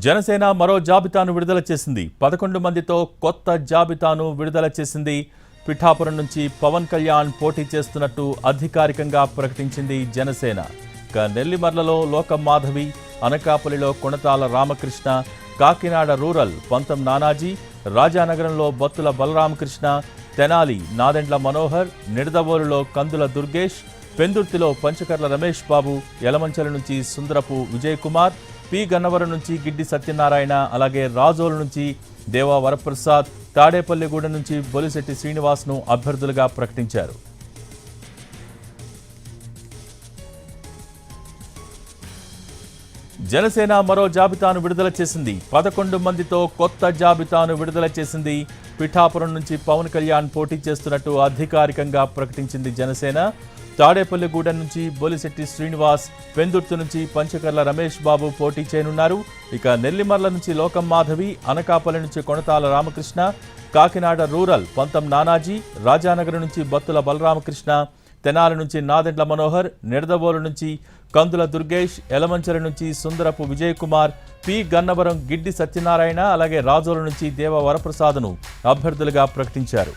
జనసేన మరో జాబితాను విడుదల చేసింది. 11 మందితో కొత్త జాబితాను విడుదల చేసింది. పిఠాపురం నుంచి పవన్ కళ్యాణ్ పోటీ చేస్తున్నట్టు అధికారికంగా ప్రకటించింది జనసేన. నెల్లిమర్లలో లోకం మాధవి, అనకాపల్లిలో కొణతాల రామకృష్ణ, కాకినాడ రూరల్ పంతం నానాజీ, రాజానగరంలో బత్తుల బలరామకృష్ణ, తెనాలి నాదెండ్ల మనోహర్, నిడదవోలులో కందుల దుర్గేష్, పెందుర్తిలో పంచకర్ల రమేష్ బాబు, యలమంచల నుంచి సుందరపు విజయ్ కుమార్, పి గన్నవరం నుంచి గిడ్డి సత్యనారాయణ, అలాగే రాజోలు నుంచి దేవా వరప్రసాద్, తాడేపల్లిగూడెం నుంచి బొలిశెట్టి శ్రీనివాస్ను అభ్యర్థులుగా ప్రకటించారు. జనసేన మరో జాబితాను విడుదల చేసింది. 11 మందితో కొత్త జాబితాను విడుదల చేసింది. పిఠాపురం నుంచి పవన్ కళ్యాణ్ పోటీ చేస్తున్నట్టు అధికారికంగా ప్రకటించింది జనసేన. తాడేపల్లిగూడెం నుంచి బొలిశెట్టి శ్రీనివాస్, పెందుర్తి నుంచి పంచకర్ల రమేష్ బాబు పోటీ చేయనున్నారు. నెల్లిమర్ల నుంచి లోకం మాధవి, అనకాపల్లి నుంచి కొణతాల రామకృష్ణ, కాకినాడ రూరల్ పంతం నానాజీ, రాజానగరం నుంచి బత్తుల బలరామకృష్ణ, తెనాలి నుంచి నాదెండ్ల మనోహర్, నిడదవోలు నుంచి కందుల దుర్గేష్, యలమంచల నుంచి సుందరపు విజయ్ కుమార్, పి గన్నవరం గిడ్డి సత్యనారాయణ, అలాగే రాజోలు నుంచి దేవ వరప్రసాద్ను అభ్యర్థులుగా ప్రకటించారు.